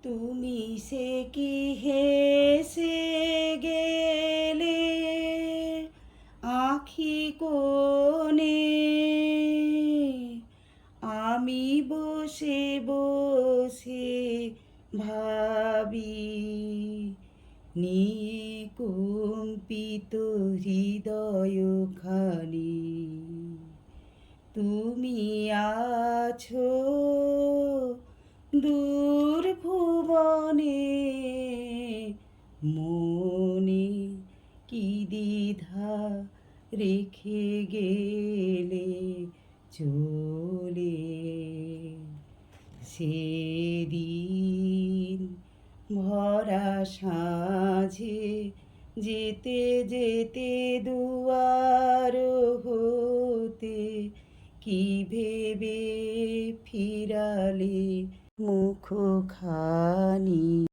তুমি সে কি হেসে গেলে আঁখি কোণে, আমি বসে বসে ভাবি নিয়ে কম্পিত হৃদয়খানি। তুমি আছো দূর ভুবনে, মনে কি দ্বিধা রেখে গেলে চলে। সেদিন ভরা সাঁঝে যেতে যেতে দুয়ার হতে কি ভেবে ফিরালে মুখখানি।